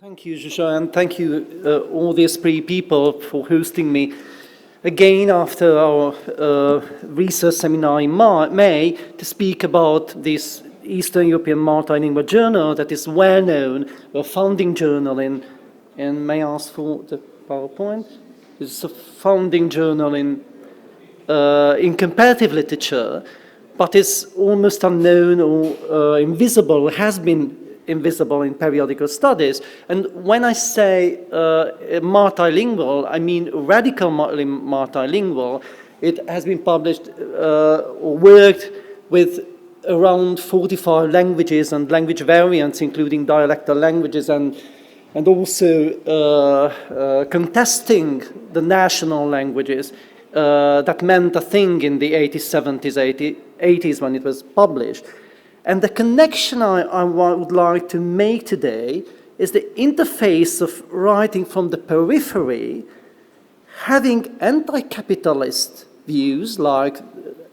Thank you, Jusha, and thank you all these three people for hosting me again after our research seminar in May to speak about this Eastern European multilingual journal that is well known, a founding journal in may I ask for the PowerPoint? It's a founding journal in comparative literature, but it's almost unknown or invisible, has been invisible in periodical studies. And when I say multilingual, I mean radical multilingual. It has been published or worked with around 45 languages and language variants, including dialectal languages, and also contesting the national languages. That meant a thing in the 80s, 70s, 80s when it was published. And the connection I would like to make today is the interface of writing from the periphery, having anti-capitalist views, like,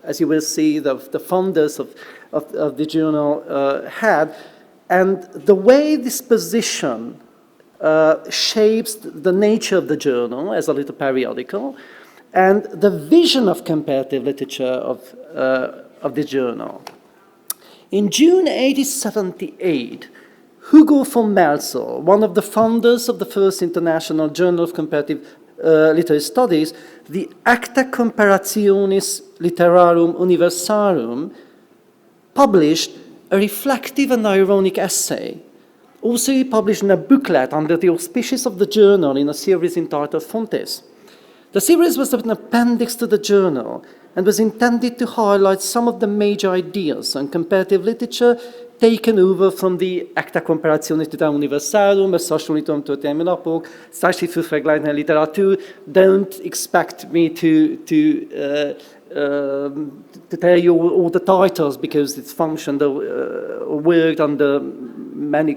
as you will see, the founders of the journal had, and the way this position shapes the nature of the journal as a little periodical, and the vision of comparative literature of the journal. In June 1878, Hugo von Melzer, one of the founders of the first international journal of comparative literary studies, the Acta Comparationis Litterarum Universarum, published a reflective and ironic essay. Also, he published in a booklet under the auspices of the journal in a series entitled Fontes. The series was an appendix to the journal and was intended to highlight some of the major ideas on comparative literature taken over from the Acta Comparationis Universarum, a social return to terminalpok, särskilt för förgleitande litteratur. Don't expect me to tell you all the titles because it's functioned or worked under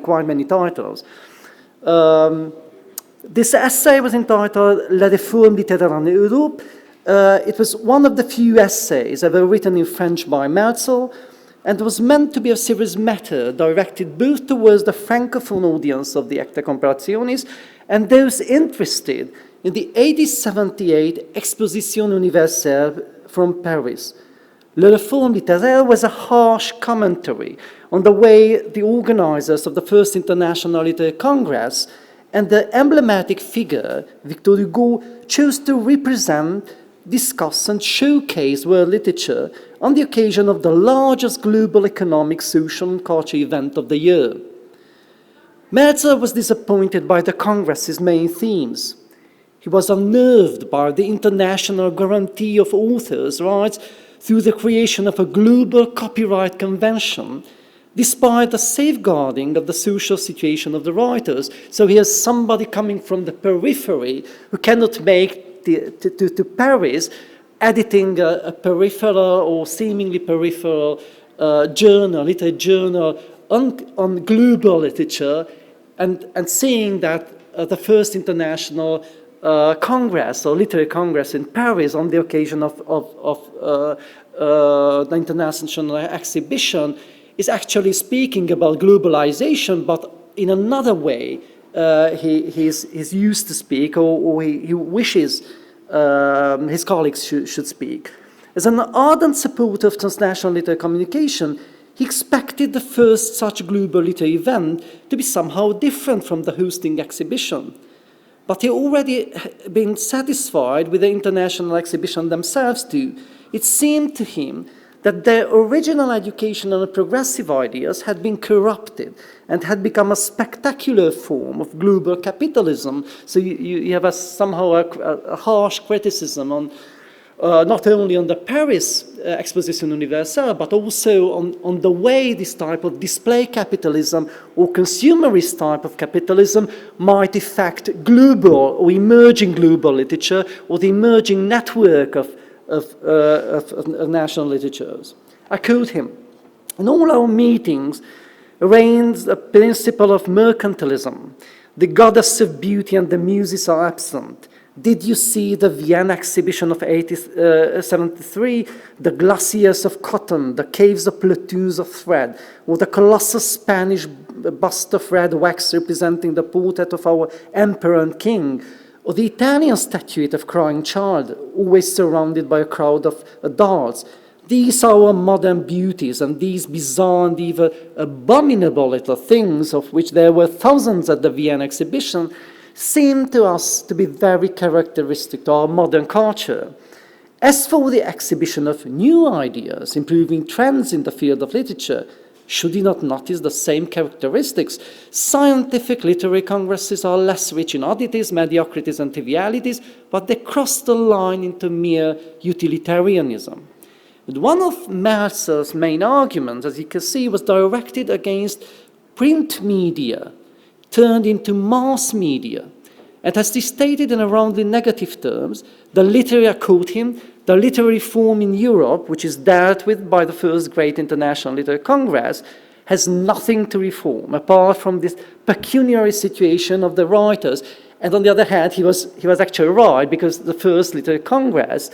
quite many titles. This essay was entitled La réforme littéraire en Europe. It was one of the few essays ever written in French by Melzer, and was meant to be a serious matter directed both towards the francophone audience of the Acta Comparationis and those interested in the 1878 Exposition Universelle from Paris. La réforme littéraire was a harsh commentary on the way the organizers of the First International Literary Congress and the emblematic figure, Victor Hugo, chose to represent, discuss and showcase world literature on the occasion of the largest global economic, social and cultural event of the year. Melzer was disappointed by the Congress's main themes. He was unnerved by the international guarantee of authors' rights through the creation of a global copyright convention, despite the safeguarding of the social situation of the writers. So here's somebody coming from the periphery who cannot make to Paris, editing a peripheral or seemingly peripheral literary journal on global literature, and seeing that the first international congress or literary congress in Paris on the occasion of the international exhibition is actually speaking about globalization, but in another way he's used to speak, or he wishes his colleagues should speak. As an ardent supporter of transnational literary communication, he expected the first such global literary event to be somehow different from the hosting exhibition. But he already been satisfied with the international exhibition themselves too. It seemed to him that their original educational and progressive ideas had been corrupted and had become a spectacular form of global capitalism. So you have somehow a harsh criticism on not only on the Paris Exposition Universelle, but also on the way this type of display capitalism or consumerist type of capitalism might affect global or emerging global literature, or the emerging network of national literatures. I quote him: "In all our meetings reigns the principle of mercantilism. The goddess of beauty and the muses are absent. Did you see the Vienna exhibition of 1873, the glaciers of cotton, the caves of platoons of thread, or the colossal Spanish a bust of red wax representing the portrait of our emperor and king, or the Italian statuette of crying child, always surrounded by a crowd of adults. These are our modern beauties, and these bizarre and even abominable little things, of which there were thousands at the Vienna exhibition, seem to us to be very characteristic to our modern culture. As for the exhibition of new ideas, improving trends in the field of literature, should you not notice the same characteristics? Scientific literary congresses are less rich in oddities, mediocrities, and trivialities, but they cross the line into mere utilitarianism. But one of Meltzer's main arguments, as you can see, was directed against print media, turned into mass media. And as he stated in roundly negative terms, the literary form in Europe, which is dealt with by the first great international literary congress, has nothing to reform, apart from this pecuniary situation of the writers. And on the other hand, he was actually right, because the first literary congress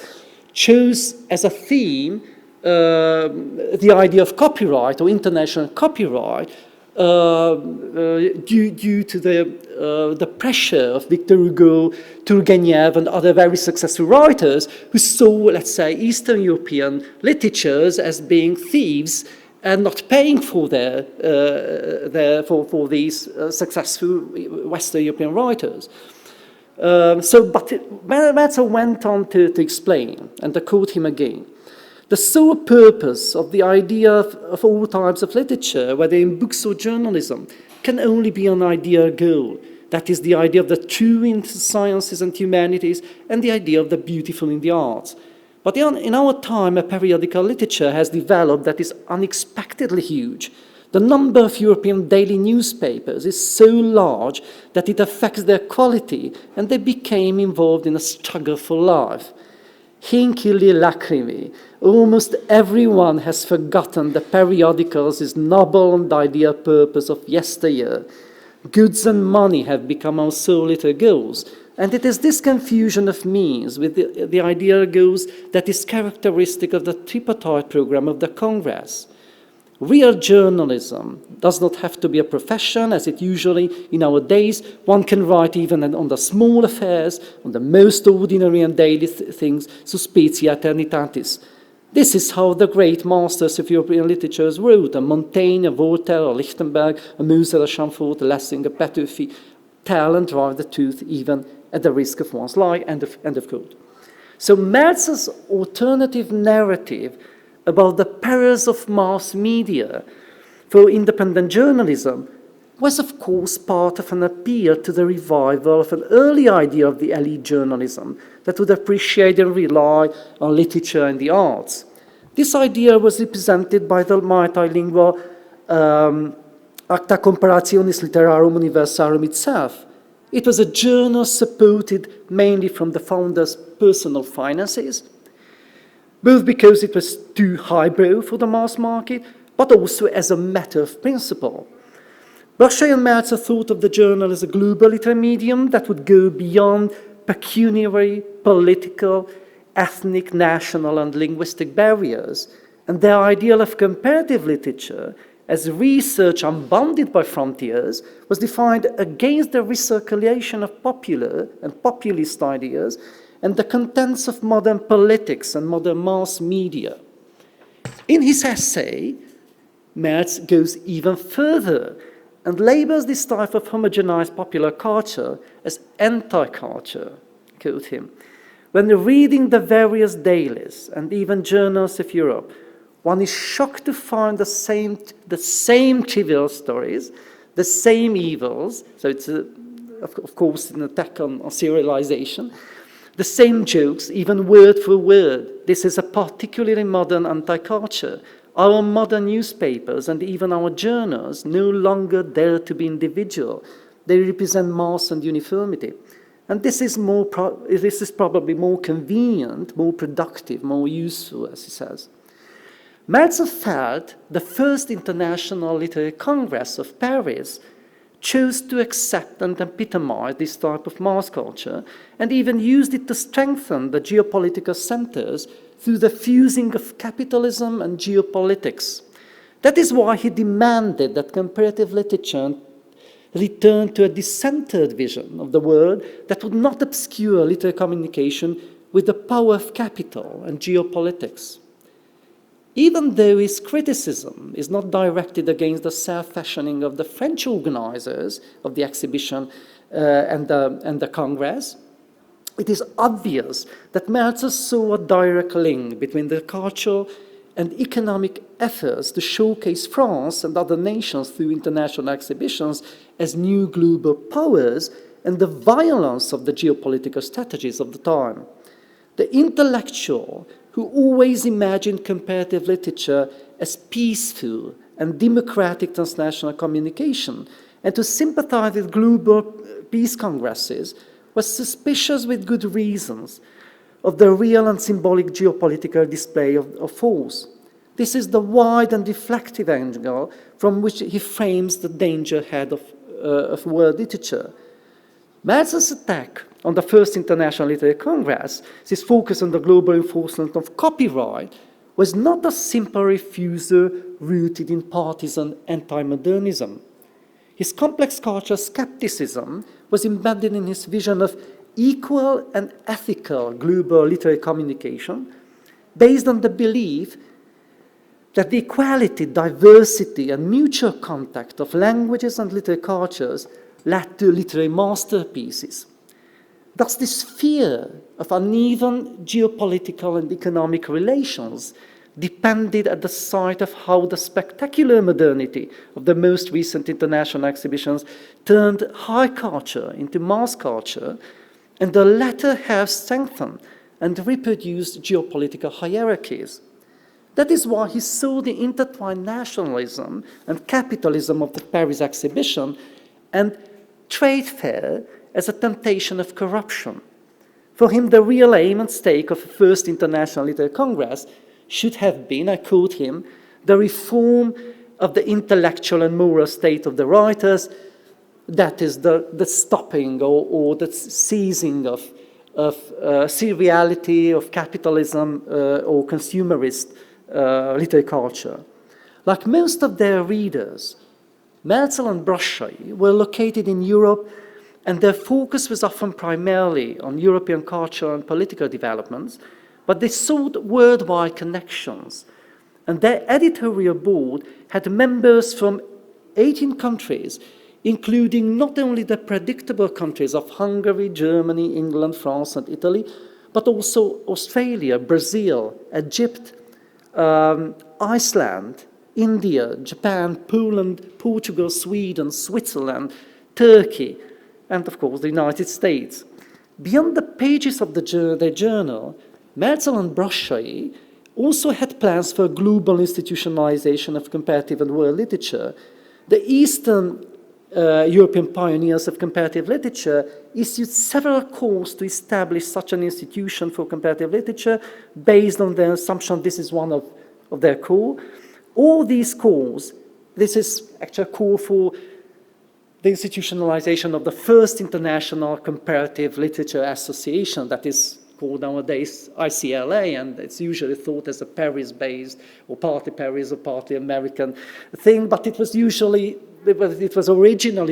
chose as a theme the idea of copyright or international copyright, due to the pressure of Victor Hugo, Turgenev, and other very successful writers who saw, let's say, Eastern European literatures as being thieves and not paying for for these successful Western European writers. But Meltzer went on to explain, and to quote him again: the sole purpose of the idea of all types of literature, whether in books or journalism, can only be an ideal goal. That is the idea of the true in sciences and humanities, and the idea of the beautiful in the arts. But in our time, a periodical literature has developed that is unexpectedly huge. The number of European daily newspapers is so large that it affects their quality, and they became involved in a struggle for life. Hinkili lacrimi. Almost everyone has forgotten the periodicals' noble and ideal purpose of yesteryear. Goods and money have become our sole little goals, and it is this confusion of means with the ideal goals that is characteristic of the tripartite program of the Congress. Real journalism does not have to be a profession, as it usually, in our days, one can write even on the small affairs, on the most ordinary and daily things, suspicia eternitatis. This is how the great masters of European literatures wrote: a Montaigne, a Voltaire, a Lichtenberg, a Musel, a Chamfort, a Lessing, a Petuffi, tell and drive the truth even at the risk of one's life, end of quote. So Meltzer's alternative narrative about the perils of mass media for independent journalism was, of course, part of an appeal to the revival of an early idea of the elite journalism that would appreciate and rely on literature and the arts. This idea was represented by the multilingual Acta Comparationis Litterarum Universarum itself. It was a journal supported mainly from the founder's personal finances, both because it was too highbrow for the mass market, but also as a matter of principle. Bosche and Meltzer thought of the journal as a global literary medium that would go beyond pecuniary, political, ethnic, national, and linguistic barriers, and their ideal of comparative literature as research unbounded by frontiers was defined against the recirculation of popular and populist ideas and the contents of modern politics and modern mass media. In his essay, Meltzer goes even further and labels this type of homogenized popular culture as anti-culture, quote him. When reading the various dailies and even journals of Europe, one is shocked to find the same trivial stories, the same evils, so it's, of course, an attack on serialization, the same jokes, even word for word. This is a particularly modern anti-culture. Our modern newspapers and even our journals no longer dare to be individual. They represent mass and uniformity. And this is probably more convenient, more productive, more useful, as he says. Meltzer felt the first International Literary Congress of Paris chose to accept and epitomize this type of mass culture, and even used it to strengthen the geopolitical centers through the fusing of capitalism and geopolitics. That is why he demanded that comparative literature return to a decentered vision of the world that would not obscure literary communication with the power of capital and geopolitics. Even though his criticism is not directed against the self-fashioning of the French organizers of the exhibition and the Congress, it is obvious that Meltzer saw a direct link between the cultural and economic efforts to showcase France and other nations through international exhibitions as new global powers and the violence of the geopolitical strategies of the time. The intellectual who always imagined comparative literature as peaceful and democratic transnational communication and to sympathize with global peace congresses was suspicious with good reasons of the real and symbolic geopolitical display of force. This is the wide and reflective angle from which he frames the danger ahead of world literature. Meltzer's attack on the First International Literary Congress, his focus on the global enforcement of copyright, was not a simple refusal rooted in partisan anti-modernism. His complex cultural skepticism was embedded in his vision of equal and ethical global literary communication based on the belief that the equality, diversity, and mutual contact of languages and literary cultures led to literary masterpieces. Thus, this fear of uneven geopolitical and economic relations depended at the site of how the spectacular modernity of the most recent international exhibitions turned high culture into mass culture, and the latter have strengthened and reproduced geopolitical hierarchies. That is why he saw the intertwined nationalism and capitalism of the Paris exhibition and trade fair as a temptation of corruption. For him, the real aim and stake of the First International Literary Congress should have been, I quote him, the reform of the intellectual and moral state of the writers, that is the stopping or the seizing of seriality, of capitalism or consumerist literary culture. Like most of their readers, Meltzer and Brochet were located in Europe, and their focus was often primarily on European cultural and political developments, but they sought worldwide connections. And their editorial board had members from 18 countries, including not only the predictable countries of Hungary, Germany, England, France, and Italy, but also Australia, Brazil, Egypt, Iceland, India, Japan, Poland, Portugal, Sweden, Switzerland, Turkey, and of course the United States. Beyond the pages of their journal, Meltzer and Brochet also had plans for global institutionalization of comparative and world literature. The Eastern European pioneers of comparative literature issued several calls to establish such an institution for comparative literature based on the assumption this is one of their calls. All these calls, this is actually a call for the institutionalization of the First International Comparative Literature Association, that is called nowadays ICLA, and it's usually thought as a Paris-based or partly Paris or partly American thing, but it was originally,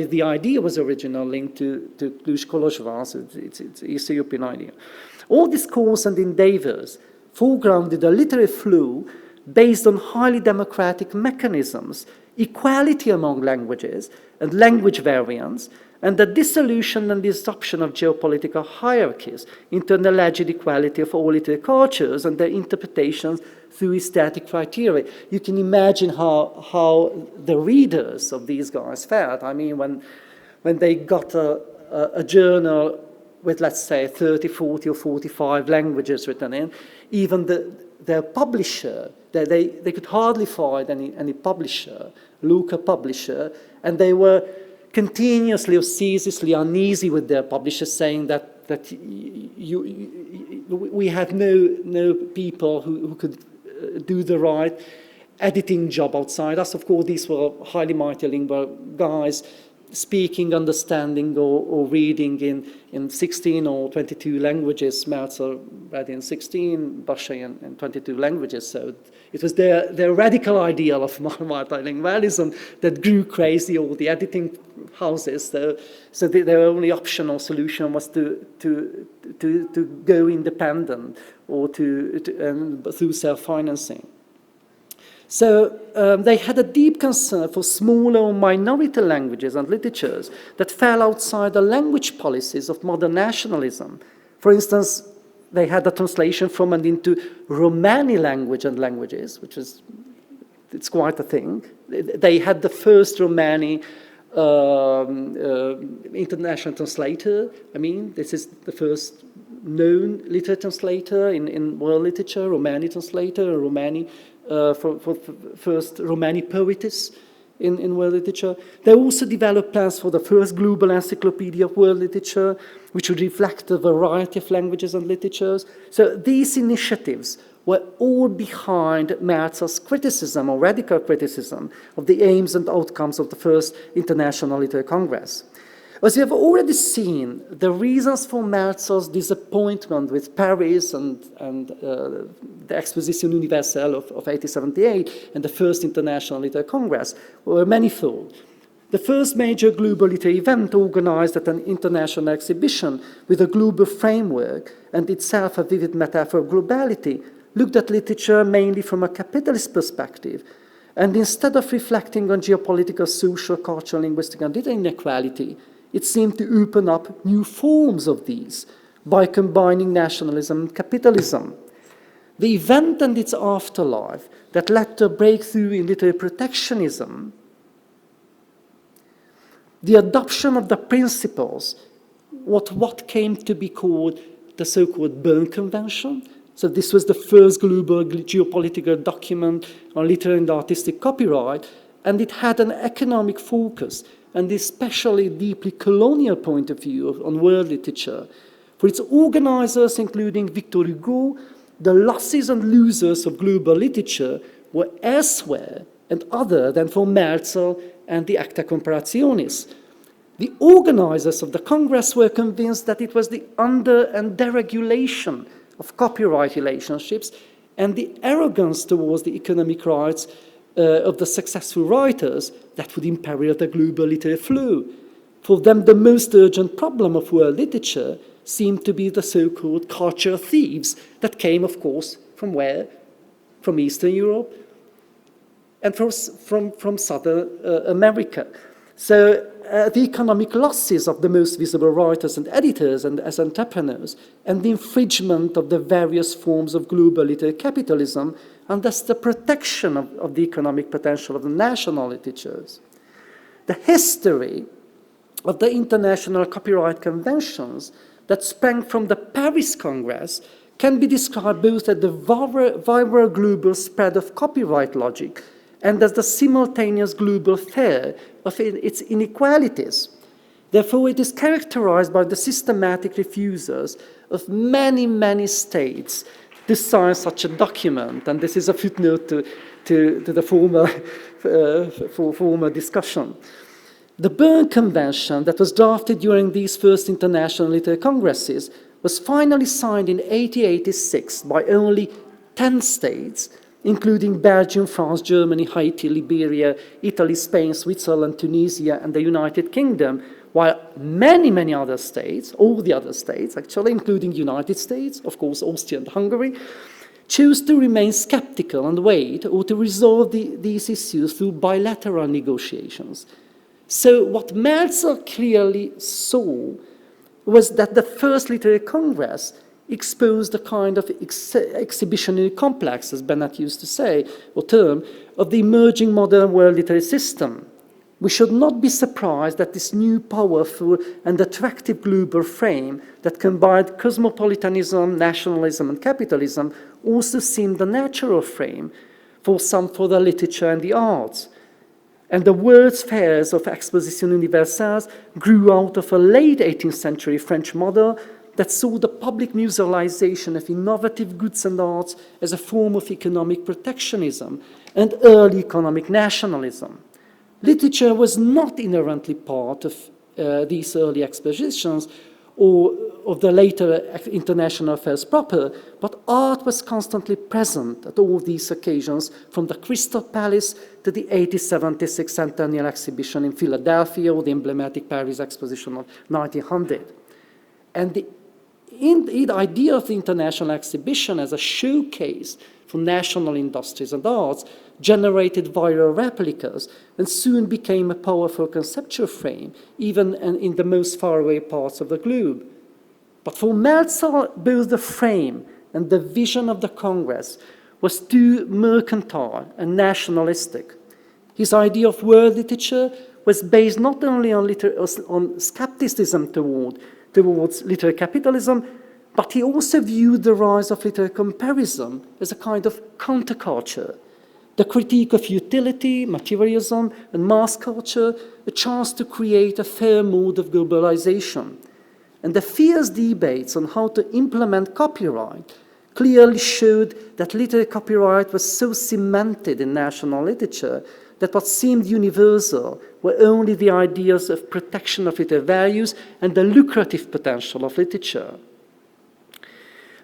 the idea was originally linked to Cluj, Kolozsvár, so it's Eastern European idea. All these calls and endeavors foregrounded a literary flow based on highly democratic mechanisms, equality among languages and language variants, and the dissolution and disruption of geopolitical hierarchies into an alleged equality of all literary cultures and their interpretations through aesthetic criteria. You can imagine how the readers of these guys felt. I mean, when they got a journal with, let's say, 30, 40, or 45 languages written in, even their publisher, they could hardly find any publisher, local publisher, and they were continuously or ceaselessly uneasy with their publishers, saying that we had no people who could do the right editing job outside us. Of course, these were highly multilingual guys speaking, understanding, or reading in 16 or 22 languages. Meltzer read in 16, Brochet in 22 languages, so It was their radical ideal of multilingualism that grew crazy, all the editing houses. So their only optional solution was to go independent or through self-financing. So they had a deep concern for smaller minority languages and literatures that fell outside the language policies of modern nationalism. For instance, they had a translation from and into Romani language and languages, which is, it's quite a thing. They had the first Romani international translator. I mean, this is the first known literary translator in world literature, Romani translator, Romani for first Romani poetess in world literature. They also developed plans for the first global encyclopedia of world literature, which would reflect a variety of languages and literatures. So these initiatives were all behind Merzel's criticism, or radical criticism, of the aims and outcomes of the first International Literary Congress. As we have already seen, the reasons for Merzel's disappointment with Paris and the Exposition Universelle of 1878 and the first International Literary Congress were manifold. The first major global literary event organized at an international exhibition with a global framework and itself a vivid metaphor of globality looked at literature mainly from a capitalist perspective, and instead of reflecting on geopolitical, social, cultural, linguistic, and literary inequality, it seemed to open up new forms of these by combining nationalism and capitalism. The event and its afterlife that led to a breakthrough in literary protectionism, the adoption of the principles, what came to be called the so-called Bern Convention. So this was the first global geopolitical document on literary and artistic copyright, and it had an economic focus and especially deeply colonial point of view on world literature. For its organizers, including Victor Hugo, the losses and losers of global literature were elsewhere and other than for Merzel and the Acta Comparationis. The organizers of the Congress were convinced that it was the under and deregulation of copyright relationships and the arrogance towards the economic rights of the successful writers that would imperil the global literary flow. For them, the most urgent problem of world literature seemed to be the so-called culture thieves that came, of course, from where? From Eastern Europe and from Southern America. So the economic losses of the most visible writers and editors and as entrepreneurs, and the infringement of the various forms of global literary capitalism, and thus the protection of the economic potential of the national literatures. The history of the international copyright conventions that sprang from the Paris Congress can be described both as the viral global spread of copyright logic and as the simultaneous global fear of its inequalities. Therefore, it is characterized by the systematic refusals of many, many states to sign such a document, and this is a footnote to the former discussion. The Bern Convention that was drafted during these first international literary congresses was finally signed in 1886 by only 10 states, including Belgium, France, Germany, Haiti, Liberia, Italy, Spain, Switzerland, Tunisia, and the United Kingdom, while many, many other states, all the other states actually, including United States, of course, Austria and Hungary, chose to remain skeptical and wait or to resolve these issues through bilateral negotiations. So what Merzel clearly saw was that the first literary congress exposed a kind of exhibitionary complex, as Bennett used to say, or term, of the emerging modern world literary system. We should not be surprised that this new powerful and attractive global frame that combined cosmopolitanism, nationalism, and capitalism also seemed the natural frame for the literature and the arts. And the World's Fairs of Exposition Universelle grew out of a late 18th century French model that saw the public musealization of innovative goods and arts as a form of economic protectionism and early economic nationalism. Literature was not inherently part of these early expositions or of the later international affairs proper, but art was constantly present at all these occasions, from the Crystal Palace to the 1876 Centennial Exhibition in Philadelphia or the emblematic Paris Exposition of 1900. And the idea of the International Exhibition as a showcase for national industries and arts generated viral replicas and soon became a powerful conceptual frame, even in the most faraway parts of the globe. But for Meltzer, both the frame and the vision of the Congress was too mercantile and nationalistic. His idea of world literature was based not only on skepticism towards literary capitalism, but he also viewed the rise of literary comparison as a kind of counterculture, the critique of utility, materialism, and mass culture, a chance to create a fair mode of globalization. And the fierce debates on how to implement copyright clearly showed that literary copyright was so cemented in national literature that what seemed universal were only the ideas of protection of literary values and the lucrative potential of literature.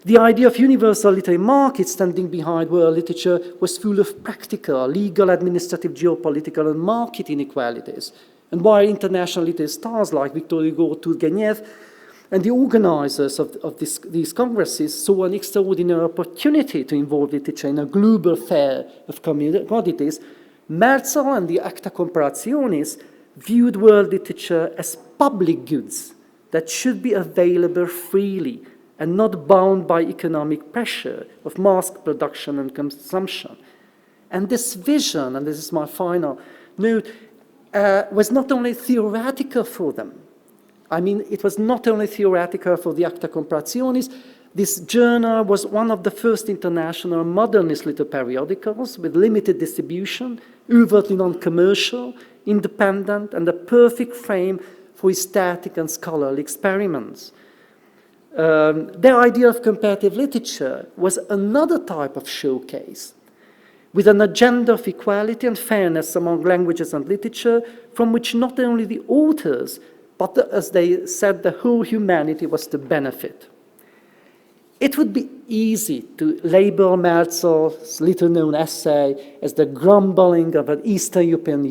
The idea of universal literary markets standing behind world literature was full of practical, legal, administrative, geopolitical, and market inequalities. And while international literary stars like Victor Hugo or Turgenev and the organizers of these congresses saw an extraordinary opportunity to involve literature in a global fair of commodities, Meltzer and the Acta Comparationis viewed world literature as public goods that should be available freely and not bound by economic pressure of mass production and consumption. And this vision, and this is my final note, was not only theoretical for them. I mean, it was not only theoretical for the Acta Comparationis. This journal was one of the first international modernist literary periodicals with limited distribution, overtly non-commercial, independent, and a perfect frame for aesthetic and scholarly experiments. Their idea of comparative literature was another type of showcase, with an agenda of equality and fairness among languages and literature, from which not only the authors, but as they said, the whole humanity was to benefit. It would be easy to label Meltzer's little-known essay as the grumbling of an Eastern European,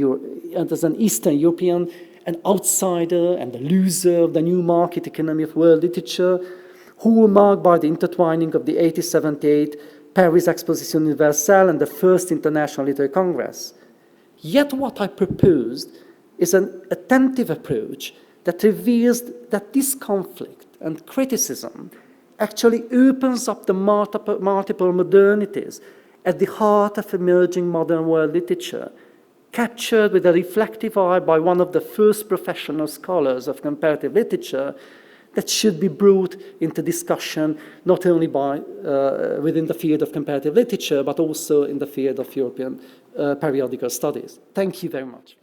an outsider and a loser of the new market economy of world literature, hallmarked by the intertwining of the 1878 Paris Exposition Universelle and the First International Literary Congress. Yet what I proposed is an attentive approach that reveals that this conflict and criticism actually opens up the multiple modernities at the heart of emerging modern world literature, captured with a reflective eye by one of the first professional scholars of comparative literature, that should be brought into discussion not only within the field of comparative literature, but also in the field of European periodical studies. Thank you very much.